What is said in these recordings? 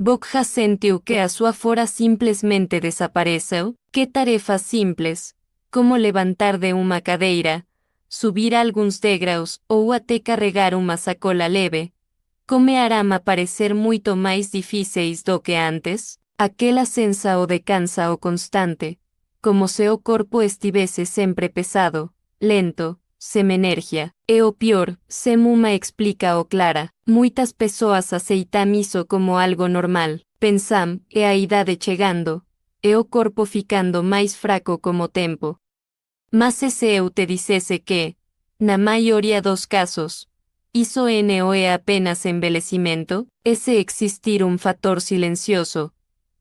Bok já sentiu que a sua fora simplesmente desapareceu? Que tarefas simples, como levantar de uma cadeira, subir alguns degraus ou até carregar uma sacola leve, comearão parecer muito mais difíceis do que antes? Aquela sensação de cansa constante, como se o corpo estivesse sempre pesado, lento, sem energia. E o pior, sem uma explica clara, muitas pessoas aceitam isso como algo normal, pensam, e a idade chegando, e o corpo ficando mais fraco como tempo. Mas se eu te dissesse que, na maioria dos casos, isso não é apenas envelhecimento, esse existir um fator silencioso,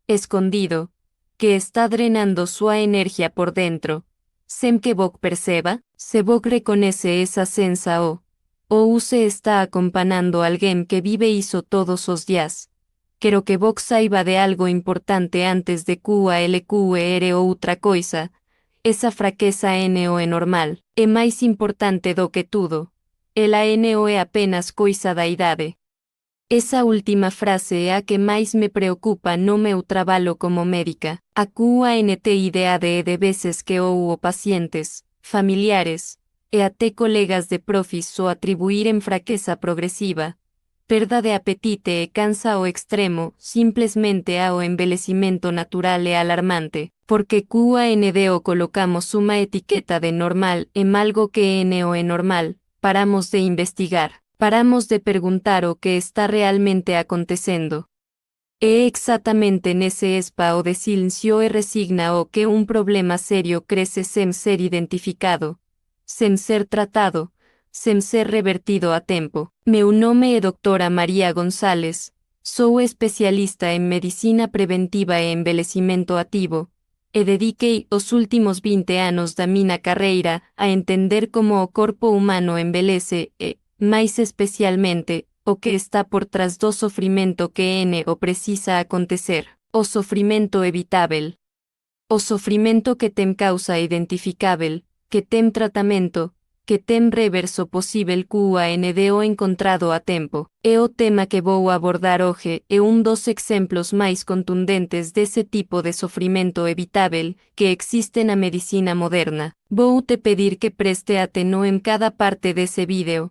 escondido, que está drenando sua energia por dentro, sem que vos perceba, se vos reconhece essa sensação, ou se está acompanhando alguém que vive isso todos os dias. Quero que vos saiba de algo importante antes de QALQER outra coisa. Essa fraqueza NO é normal, é mais importante do que tudo. Ela NO é apenas coisa da idade. Essa última frase é a que mais me preocupa no meu trabalho como médica. A QANTIDAD é de vezes que ou pacientes, familiares, e até colegas de profis o atribuírem fraqueza progresiva, perda de apetite e cansa ao extremo, simplesmente ao envelhecimento natural e alarmante, porque QAND colocamos uma etiqueta de normal em algo que NO é normal, paramos de investigar. Paramos de perguntar o que está realmente acontecendo. É exatamente nesse espaço de silêncio e resigna que um problema sério cresce sem ser identificado, sem ser tratado, sem ser revertido a tempo. Meu nome é Dra. Maria Gonçalves, sou especialista em medicina preventiva e envelhecimento ativo, e dediquei os últimos 20 anos da minha carreira a entender como o corpo humano envelhece e, mais especialmente, o que está por trás do sofrimento que o precisa acontecer, o sofrimento evitável. O sofrimento que tem causa identificável, que tem tratamento, que tem reverso possível QAND encontrado a tempo. É o tema que vou abordar hoje e um dos exemplos mais contundentes desse tipo de sofrimento evitável que existe na medicina moderna. Vou te pedir que preste atenção em cada parte desse vídeo,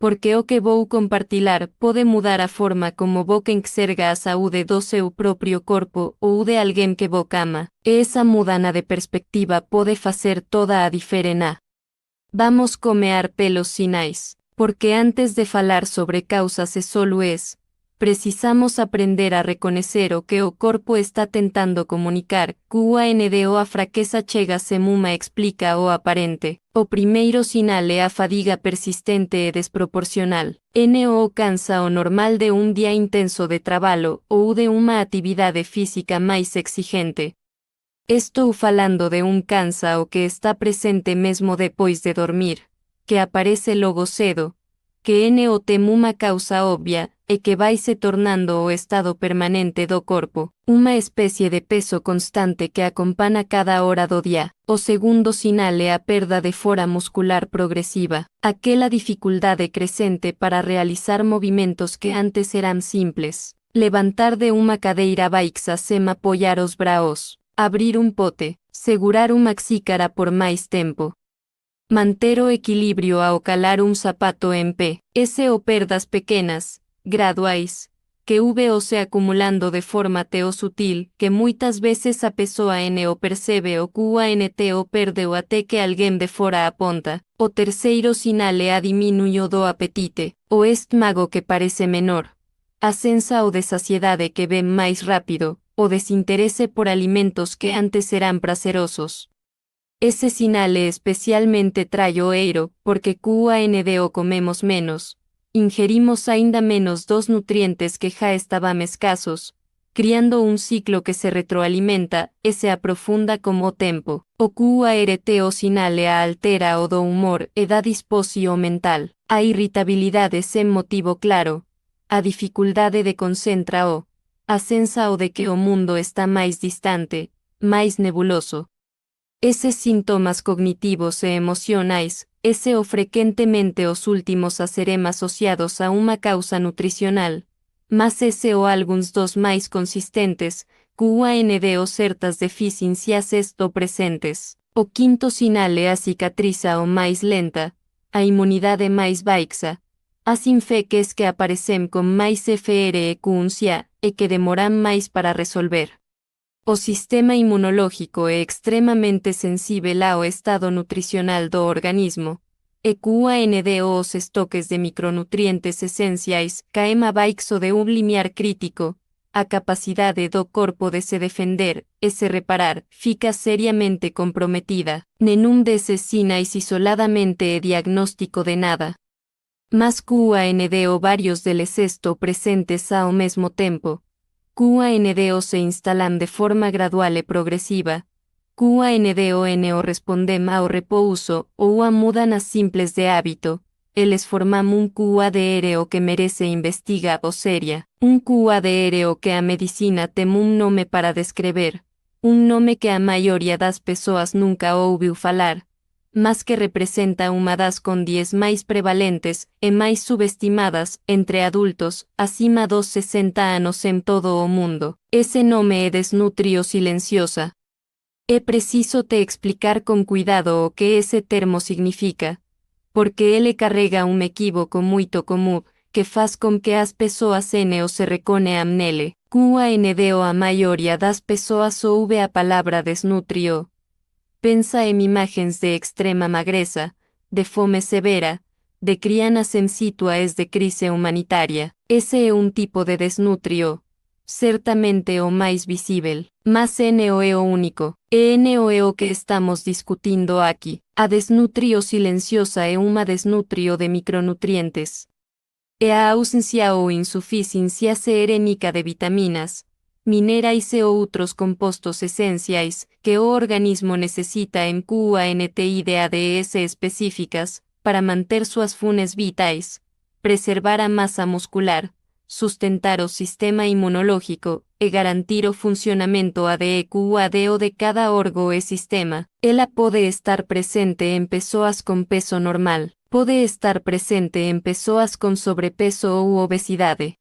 porque o que vou compartilhar pode mudar a forma como vos enxerga a saúde do seu próprio corpo ou de alguém que vos ama, e essa mudança de perspectiva pode fazer toda a diferença. Vamos começar pelos sinais, porque antes de falar sobre causas e soluções, precisamos aprender a reconhecer o que o corpo está tentando comunicar. QAND a fraqueza chega sem uma explica o aparente. O primeiro sinal é a fadiga persistente e desproporcional. NO cansa o normal de um dia intenso de trabalho ou de uma atividade física mais exigente. Estou falando de um cansa que está presente mesmo depois de dormir, que aparece logo cedo, que NO tem uma causa óbvia e que vai se tornando o estado permanente do corpo, uma espécie de peso constante que acompanha cada hora do dia. O segundo sinal é a perda de força muscular progresiva, aquela dificuldade crescente para realizar movimentos que antes eram simples. Levantar de uma cadeira baixa sem apoiar os braços, abrir um pote, segurar uma xícara por mais tempo. Manter o equilíbrio ao calar um sapato em pé. Esse ou perdas pequenas, graduais, que se acumulando de forma tão sutil que muitas vezes a pessoa o percebe o QANT o perdeu até que alguém de fora aponta. O terceiro sinal é a diminuição do apetite, o estômago que parece menor, a sensação de saciedade que vem mais rápido, o desinteresse por alimentos que antes eram prazerosos. Esse sinal é especialmente traiçoeiro, porque QAND o comemos menos, ingerimos ainda menos dos nutrientes que já estavam escassos, criando um ciclo que se retroalimenta e se aprofunda como o tempo. O QART o sinal é a altera o do humor e da disposição mental, a irritabilidade sem motivo claro, a dificuldade de concentrar a sensação de que o mundo está mais distante, mais nebuloso. Esses sintomas cognitivos e emocionais, frequentemente os últimos a serem associados a uma causa nutricional, mas esse ou alguns dos mais consistentes, QAND certas deficiências esto presentes. O quinto sinal é a cicatriza ou mais lenta, a imunidade mais baixa, as infecções que aparecem com mais frequência e que demoram mais para resolver. O sistema inmunológico é extremamente sensível ao estado nutricional do organismo, e QAND os estoques de micronutrientes essenciais caem abaixo de limiar crítico, a capacidade do corpo de se defender e se reparar fica seriamente comprometida. Nenhum desses sinais isoladamente é diagnóstico de nada. Mas QAND ou vários deles esto presentes ao mesmo tempo. QAND se instalan de forma gradual e progresiva. QAND o respondem ao repouso ou a mudan as simples de hábito. Eles formam QADR o que merece investiga ou seria. QADR o que a medicina tem nome para descrever. Nome que a maioria das pessoas nunca ouviu falar, mas que representa uma das condições mais prevalentes e mais subestimadas entre adultos acima dos 60 anos em todo o mundo. Esse nome é desnutrio silenciosa. É preciso te explicar com cuidado o que esse termo significa, porque ele carrega equívoco muito comum que faz com que as pessoas o se reconheçam nele. QAND ou a maioria das pessoas ouve a palavra desnutrio. Pensa em imagens de extrema magreza, de fome severa, de crianças em situações de crise humanitária. Esse é tipo de desnutrio, certamente o mais visível, mas não é o único. Não é o que estamos discutindo aqui. A desnutrio silenciosa é uma desnutrio de micronutrientes. É a ausência ou insuficiência serénica de vitaminas, minerais e outros compostos essenciais que o organismo necessita em QANTIDADS específicas para manter suas funções vitais, preservar a massa muscular, sustentar o sistema inmunológico e garantir o funcionamento adequado de cada órgão e sistema. Ela pode estar presente em pessoas com peso normal, pode estar presente em pessoas com sobrepeso ou obesidade.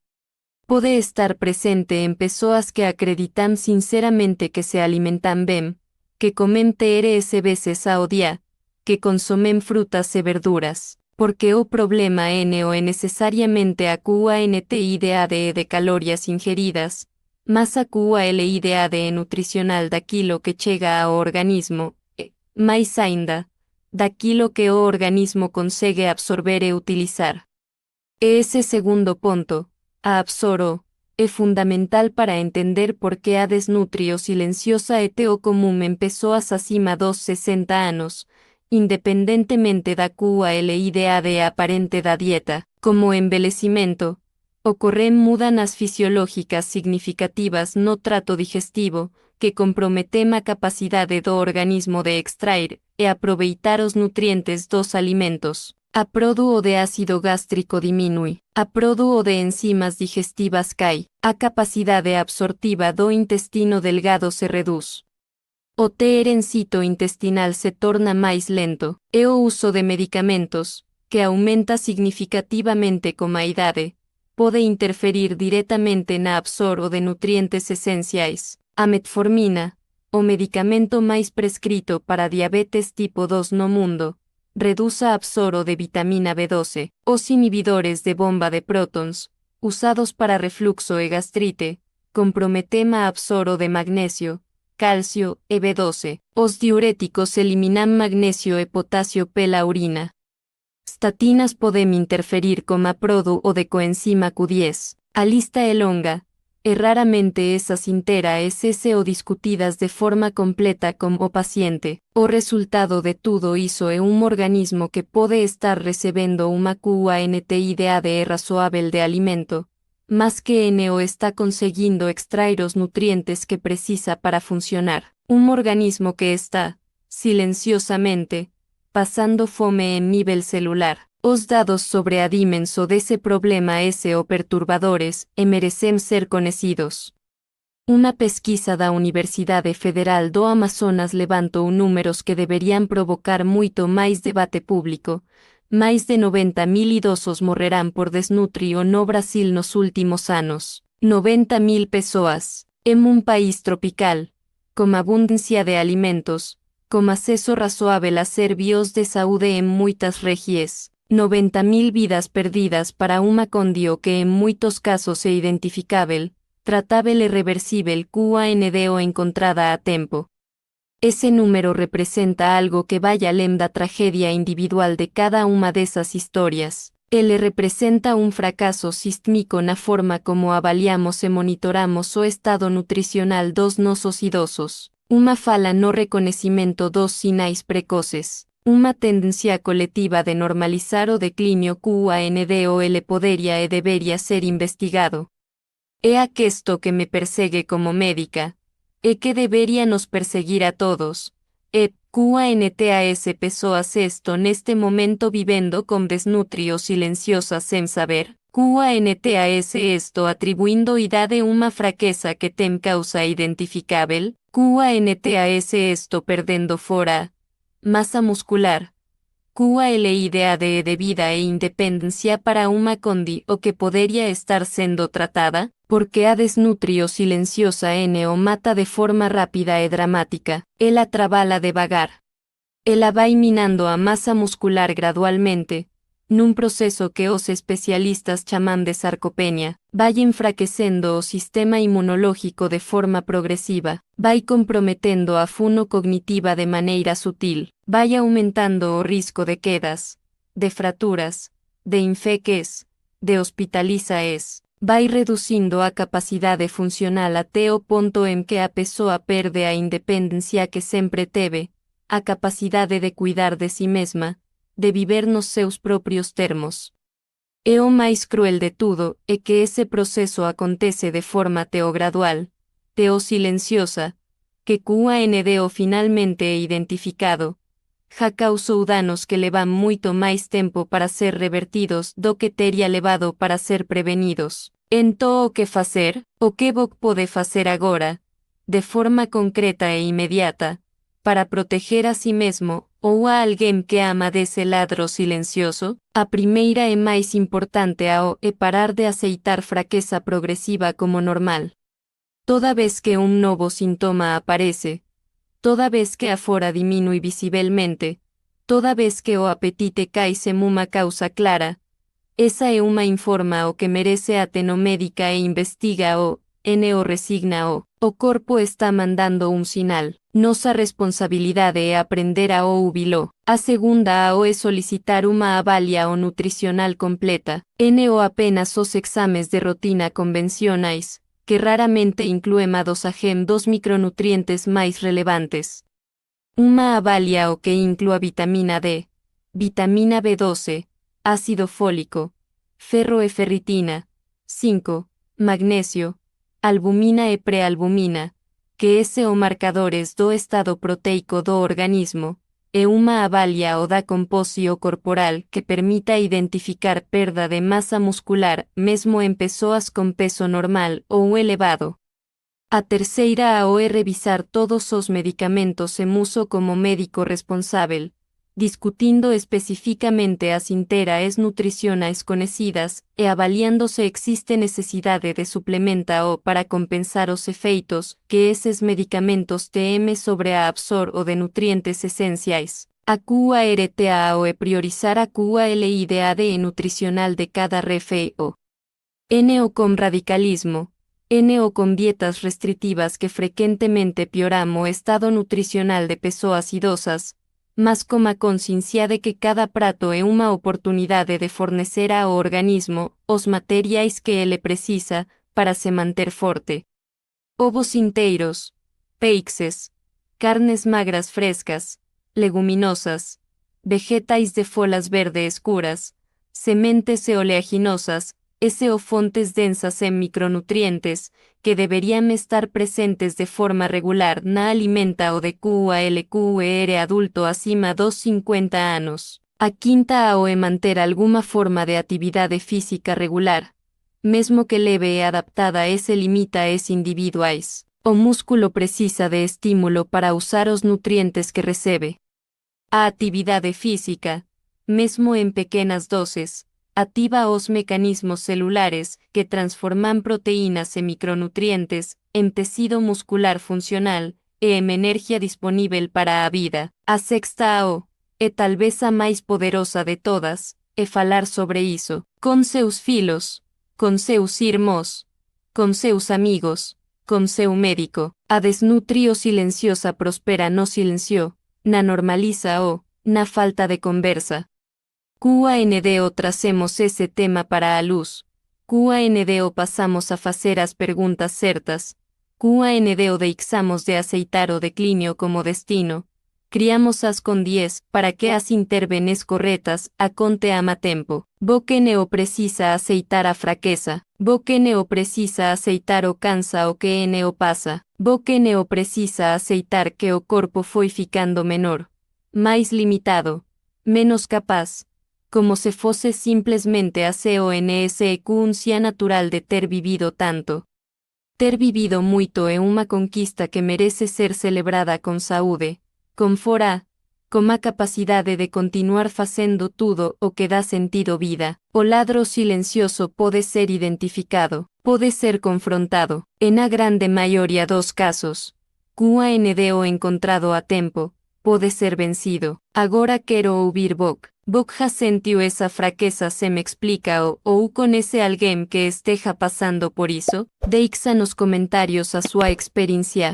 Pode estar presente em pessoas que acreditam sinceramente que se alimentam bem, que comem 3 vezes ao dia, que consomem frutas e verduras, porque o problema não é necessariamente a QANTIDADE de calorias ingeridas, mas a QALIDADE nutricional daquilo que chega ao organismo, e, mais ainda, daquilo que o organismo consegue absorver e utilizar. Esse segundo ponto, a absoro, é fundamental para entender por que a desnutrio silenciosa é tão comum em pessoas acima dos 60 anos, independentemente da QALIDADE aparente da dieta. Como o envelhecimento, ocorrem mudanças fisiológicas significativas no trato digestivo, que comprometem a capacidade do organismo de extrair e aproveitar os nutrientes dos alimentos. A produção de ácido gástrico diminui, a produção de enzimas digestivas cai, a capacidade absortiva do intestino delgado se reduz. O trencito intestinal se torna mais lento, e o uso de medicamentos, que aumenta significativamente com a idade, pode interferir diretamente na absorção de nutrientes essenciais. A metformina, o medicamento mais prescrito para diabetes tipo 2 no mundo, reduz a absorção de vitamina B12. Os inhibidores de bomba de prótons, usados para refluxo e gastrite, comprometem a absorção de magnesio, calcio e B12. Os diuréticos eliminam magnesio e potasio pela urina. Statinas podem interferir com a produção de coenzima Q10. A lista é longa, e raramente essas interas ou discutidas de forma completa com o paciente. O resultado de tudo isso é organismo que pode estar recebendo uma QANTIDADE razoável de alimento, mas que não está conseguindo extrair os nutrientes que precisa para funcionar. Organismo que está, silenciosamente, passando fome em nível celular. Os dados sobre a dimensão desse problema ou perturbadores merecem ser conhecidos. Uma pesquisa da Universidade Federal do Amazonas levantou números que deveriam provocar muito mais debate público, Mais de 90.000 idosos morrerán por desnutrio no Brasil nos últimos anos. 90.000 pessoas. En un país tropical, con abundancia de alimentos, com acesso razoável a serviços de saúde en muitas regiões. 90.000 vidas perdidas para uma condio que en muitos casos é identificável, tratável e reversible QAND o encontrada a tempo. Ese número representa algo que vaya além da tragedia individual de cada una de esas historias. Ele representa un fracaso sístmico na forma como avaliamos e monitoramos o estado nutricional dos nosos idosos. Uma fala no reconhecimento dos sinais precoces. Uma tendencia colectiva de normalizar o declinio QAND o ele poderia e debería ser investigado. É aquesto que me persegue como médica. E que debería nos perseguir a todos. QANTAS pessoas esto neste momento vivendo com desnutrio silenciosas sem saber. QANTAS esto atribuindo idade uma fraqueza que tem causa identificável. QANTAS esto perdendo fora. Masa muscular. QALIDADE de vida e independencia para uma condi o que poderia estar sendo tratada, porque a desnutrio silenciosa N o mata de forma rápida e dramática, ela trabalha devagar. Ela vai minando a masa muscular gradualmente, num proceso que os especialistas chaman de sarcopenia, vai enfraquecendo o sistema inmunológico de forma progresiva, vai comprometendo a funo cognitiva de maneira sutil, vai aumentando o risco de quedas, de fraturas, de infeques, de hospitalizaes, vai reduzindo a capacidade funcional até o ponto em que a pessoa perde a independência que sempre teve, a capacidade de cuidar de si mesma, de viver nos seus próprios termos. E o mais cruel de tudo é que esse proceso acontece de forma teogradual, silenciosa, que QAND o finalmente é identificado, já causou danos que levan muito mais tempo para ser revertidos do que teria levado para ser prevenidos. Então o que facer? O que você pode facer agora, de forma concreta e imediata, para proteger a si mesmo, ou a alguém que ama desse ladro silencioso? A primeira e mais importante é parar de aceitar fraqueza progresiva como normal. Toda vez que um novo sintoma aparece, toda vez que a fora diminui visivelmente, toda vez que o apetite cai sem uma causa clara, essa é uma informa o que merece ateno médica e investiga o resigna o corpo está mandando un sinal. Nosa responsabilidade é aprender a ouvi-lo. A segunda é solicitar uma avalia o nutricional completa. Apenas os exames de rotina convencionais, que raramente incluem a dosagem dos micronutrientes mais relevantes. Uma avalia o que inclua vitamina D, vitamina B12, ácido fólico, ferro e ferritina, 5, magnesio, albumina e prealbumina, que o marcadores do estado proteico do organismo, e uma avalia o da composición corporal que permita identificar perda de masa muscular mesmo en pessoas con peso normal ou elevado. A terceira é revisar todos os medicamentos en uso como médico responsável, discutindo especificamente as interaes nutricionais conhecidas e avaliando se existe necessidade de suplementa o para compensar os efeitos que esses medicamentos têm sobre a absorção de nutrientes essenciais. A QARTA é priorizar a QALIDADE nutricional de cada refeição. NO com radicalismo. NO com dietas restritivas que frequentemente pioram o estado nutricional de pessoas idosas, mas com a consciência de que cada prato é uma oportunidade de fornecer ao organismo os materiais que ele precisa para se manter forte. Ovos inteiros, peixes, carnes magras frescas, leguminosas, vegetais de folhas verde escuras, sementes e oleaginosas, fontes densas en micronutrientes, que deberían estar presentes de forma regular na alimenta o de QALQER adulto acima dos 50 anos. A quinta é manter alguma forma de atividade física regular, mesmo que leve e adaptada se limita a individuais. O músculo precisa de estímulo para usar os nutrientes que recebe. A atividade física, mesmo en pequenas doses, ativa os mecanismos celulares que transforman proteínas en micronutrientes, en tecido muscular funcional, e en energia disponível para a vida. A sexta e talvez a máis poderosa de todas, é falar sobre iso, con seus filos, con seus irmós, con seus amigos, con seu médico. A desnutrio silenciosa prospera no silencio, na normaliza na falta de conversa. QANDO tracemos ese tema para a luz. QANDO pasamos a facer as perguntas certas. QANDO deixamos de aceitar o declinio como destino. Criamos as con 10 para que as intervenes corretas aconte ama tempo. Boqueneo precisa aceitar a fraqueza. Boqueneo precisa aceitar o cansa o que eneo pasa. Boqueneo precisa aceitar que o corpo foi ficando menor, máis limitado, menos capaz, como se fosse simplesmente a CONSECUncia natural de ter vivido tanto. Ter vivido moito é unha conquista que merece ser celebrada con saúde, con fora, con a capacidade de continuar facendo tudo o que dá sentido vida. O ladro silencioso pode ser identificado, pode ser confrontado, en a grande maioría dos casos. QANDO encontrado a tempo, pode ser vencido. Agora quero ouvir Bok. Bok já sentiu esa fraqueza, se me explica ou conhece alguén que esteja pasando por iso? Deixa nos comentarios a súa experiencia.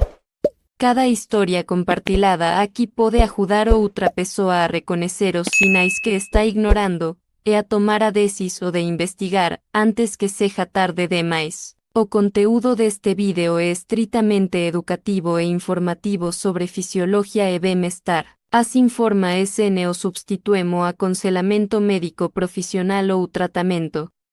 Cada historia compartilada aquí pode ajudar a outra persoa a reconocer os sinais que está ignorando e a tomar a decisión de investigar antes que seja tarde demais. O conteúdo deste vídeo é estritamente educativo e informativo sobre fisiologia e bem-estar. As informa SN o substituemo aconselhamento médico profissional ou tratamento.